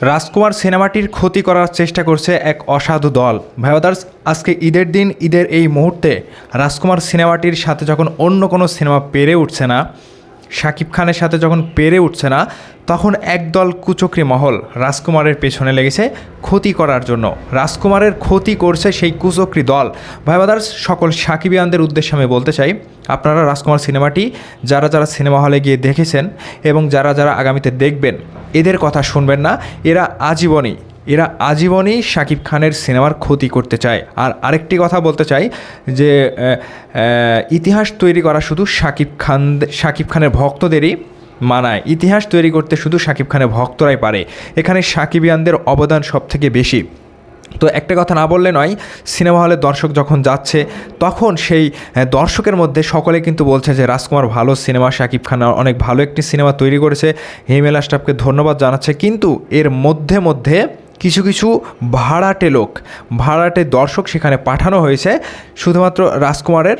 রাজকুমার সিনেমাটির ক্ষতি করার চেষ্টা করছে এক অসাধু দল। ভাই ব্রাদার্স, আজকে ঈদের দিন, ঈদের এই মুহূর্তে রাজকুমার সিনেমাটির সাথে যখন অন্য কোনো সিনেমা পেরে উঠছে না, শাকিব খানের সাথে যখন পেরে উঠছে না, তখন একদল কুচক্রী মহল রাজকুমারের পেছনে লেগেছে ক্ষতি করার জন্য। রাজকুমারের ক্ষতি করছে সেই কুচক্রী দল। ভাই ব্রাদার্স, সকল সাকিবিয়ানদের উদ্দেশ্যে আমি বলতে চাই, আপনারা রাজকুমার সিনেমাটি যারা যারা সিনেমা হলে গিয়ে দেখেছেন এবং যারা যারা আগামীতে দেখবেন, এদের কথা শুনবেন না। এরা আজীবনই শাকিব খানের সিনেমার ক্ষতি করতে চায়। আর আরেকটি কথা বলতে চাই যে ইতিহাস তৈরি করা শুধু শাকিব খানের ভক্তদেরই মানায়। ইতিহাস তৈরি করতে শুধু শাকিব খানের ভক্তরাই পারে। এখানে সাকিবিয়ানদের অবদান সবথেকে বেশি। তো একটা কথা না বললে নয়, সিনেমা হলে দর্শক যখন যাচ্ছে তখন সেই দর্শকের মধ্যে সকলে কিন্তু বলছে যে রাজকুমার ভালো সিনেমা, শাকিব খান অনেক ভালো একটি সিনেমা তৈরি করেছে, হিমেল আশরাফকে ধন্যবাদ জানাচ্ছে। কিন্তু এর মধ্যে কিছু কিছু ভাড়াটে দর্শক সেখানে পাঠানো হয়েছে শুধুমাত্র রাজকুমারের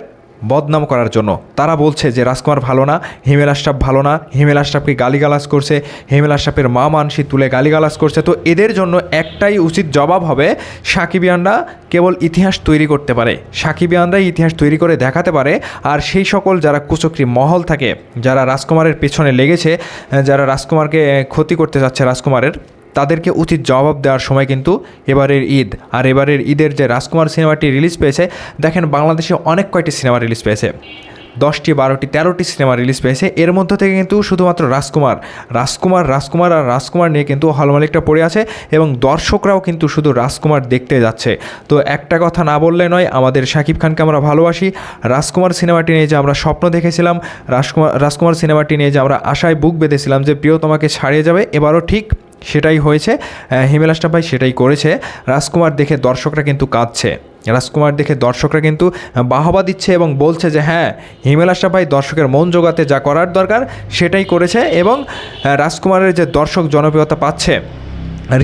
বদনাম করার জন্য। তারা বলছে যে রাজকুমার ভালো না, হিমেল আশরাফ ভালো না, হিমেল আশরাফকে গালিগালাজ করছে, হিমেল আশরাফের মা মানসি তুলে গালিগালাজ করছে। তো এদের জন্য একটাই উচিত জবাব হবে, সাকিবিয়ানরা কেবল ইতিহাস তৈরি করতে পারে, সাকিবিয়ানরাই ইতিহাস তৈরি করে দেখাতে পারে। আর সেই সকল যারা কুচক্রী মহল থাকে, যারা রাজকুমারের পেছনে লেগেছে, যারা রাজকুমারকে ক্ষতি করতে যাচ্ছে রাজকুমারের, তাদেরকে উচিত জবাব দেওয়ার সময় কিন্তু এবারের ঈদ। আর এবারের ঈদের যে রাজকুমার সিনেমাটি রিলিজ পেয়েছে, দেখেন বাংলাদেশে অনেক কয়টি সিনেমা রিলিজ পেয়েছে, 10টি 12টি 13টি সিনেমা রিলিজ পেয়েছে। এর মধ্য থেকে কিন্তু শুধুমাত্র রাজকুমার নিয়ে কিন্তু হলমালিকটা পড়ে আছে এবং দর্শকরাও কিন্তু শুধু রাজকুমার দেখতে যাচ্ছে। তো একটা কথা না বললে নয়, আমাদের শাকিব খানকে আমরা ভালোবাসি। রাজকুমার সিনেমাটি নিয়ে যে আমরা স্বপ্ন দেখেছিলাম, রাজকুমার সিনেমাটি নিয়ে যে আমরা আশায় বুক বেঁধেছিলাম যে প্রিয়তমাকে ছাড়িয়ে যাবে, এবারও ঠিক সেটাই হয়েছে। হিমেল আশরাফ ভাই সেটাই করেছে। রাজকুমার দেখে দর্শকরা কিন্তু কাঁদছে, রাজকুমার দেখে দর্শকরা কিন্তু বাহবা দিচ্ছে এবং বলছে যে হ্যাঁ, হিমেল আশরাফ ভাই দর্শকের মন জোগাতে যা করার দরকার সেটাই করেছে। এবং রাজকুমারের যে দর্শক জনপ্রিয়তা পাচ্ছে,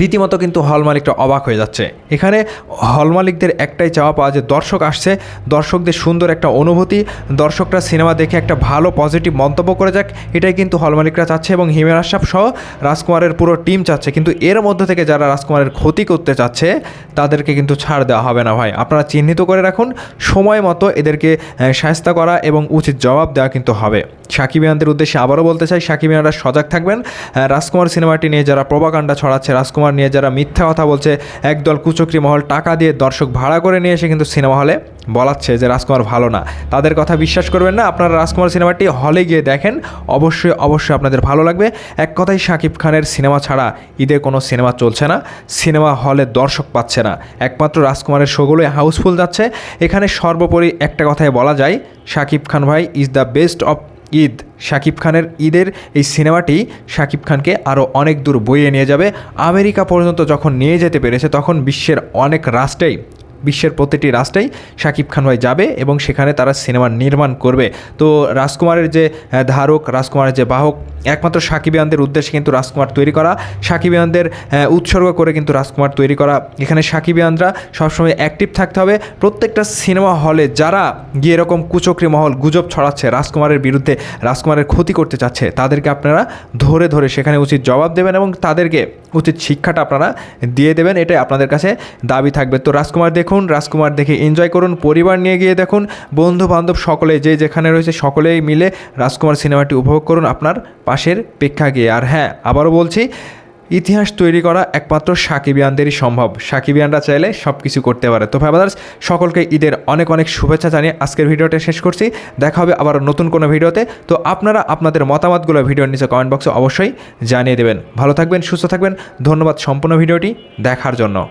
রীতিমতো কিন্তু হল মালিকরা অবাক হয়ে যাচ্ছে। এখানে হল মালিকদের একটাই চাওয়া পাওয়া যে দর্শক আসছে, দর্শকদের সুন্দর একটা অনুভূতি, দর্শকরা সিনেমা দেখে একটা ভালো পজিটিভ মন্তব্য করে যাক, এটাই কিন্তু হল মালিকরা চাচ্ছে এবং হিমেল আশরাফ সহ রাজকুমারের পুরো টিম চাচ্ছে। কিন্তু এর মধ্যে থেকে যারা রাজকুমারের ক্ষতি করতে চাচ্ছে তাদেরকে কিন্তু ছাড় দেওয়া হবে না। ভাই, আপনারা চিহ্নিত করে রাখুন, সময় মতো এদেরকে শায়েস্তা করা এবং উচিত জবাব দেওয়া কিন্তু হবে। সাকিবিয়ানদের উদ্দেশ্যে আবারও বলতে চাই, সাকিবিয়ানরা সজাগ থাকবেন। রাজকুমার সিনেমাটি নিয়ে যারা প্রোপাগান্ডা ছড়াচ্ছে, রাজকুমার নিয়ে যারা মিথ্যা কথা বলছে, একদল কুচক্রী মহল টাকা দিয়ে দর্শক ভাড়া করে নিয়ে এসে কিন্তু সিনেমা হলে বলাচ্ছে যে রাজকুমার ভালো না, তাদের কথা বিশ্বাস করবেন না। আপনারা রাজকুমার সিনেমাটি হলে গিয়ে দেখেন, অবশ্যই আপনাদের ভালো লাগবে। এক কথাই, শাকিব খানের সিনেমা ছাড়া ঈদের কোনো সিনেমা চলছে না, সিনেমা হলে দর্শক পাচ্ছে না। একমাত্র রাজকুমারের শোগুলোই হাউসফুল যাচ্ছে। এখানে সর্বোপরি একটা কথাই বলা যায়, শাকিব খান ভাই is the best of Eid. Shakib খানের ঈদের এই সিনেমাটি শাকিব খানকে আরও অনেক দূর বইয়ে নিয়ে যাবে। আমেরিকা পর্যন্ত যখন নিয়ে যেতে পেরেছে, তখন বিশ্বের প্রতিটি রাষ্ট্রেই শাকিব খান ভাই যাবে এবং সেখানে তারা সিনেমা নির্মাণ করবে। তো রাজকুমারের যে ধারক, রাজকুমারের যে বাহক, একমাত্র সাকিবিয়ানদের উদ্দেশ্যে কিন্তু রাজকুমার তৈরি করা, সাকিবিয়ানদের উৎসর্গ করে কিন্তু রাজকুমার তৈরি করা। এখানে সাকিবিয়ানরা সবসময় অ্যাক্টিভ থাকতে হবে। প্রত্যেকটা সিনেমা হলে যারা গিয়ে এরকম কুচক্রী মহল গুজব ছড়াচ্ছে, রাজকুমারের বিরুদ্ধে, রাজকুমারের ক্ষতি করতে চাচ্ছে, তাদেরকে আপনারা ধরে সেখানে উচিত জবাব দেবেন এবং তাদেরকে উচিত শিক্ষাটা আপনারা দিয়ে দেবেন, এটাই আপনাদের কাছে দাবি থাকবে। তো রাজকুমার দেখুন, রাজকুমার দেখে এনজয় করুন, পরিবার নিয়ে গিয়ে দেখুন, বন্ধু বান্ধব সকলে যে যেখানে রয়েছে সকলেই মিলে রাজকুমার সিনেমাটি উপভোগ করুন আপনার পাশের প্রেক্ষাগৃহে। আর হ্যাঁ, আবারও বলছি, ইতিহাস তৈরি করা একমাত্র সাকিবিয়ানদেরই সম্ভব। সাকিবিয়ানরা চাইলে সব কিছু করতে পারে। তো ভাই ব্রাদার্স, সকলকে ঈদের অনেক শুভেচ্ছা জানিয়ে আজকের ভিডিওটা শেষ করছি। দেখা হবে আবার নতুন কোনো ভিডিওতে। তো আপনারা আপনাদের মতামতগুলো ভিডিওর নিচে কমেন্ট বক্সে অবশ্যই জানিয়ে দেবেন। ভালো থাকবেন, সুস্থ থাকবেন। ধন্যবাদ সম্পূর্ণ ভিডিওটি দেখার জন্য।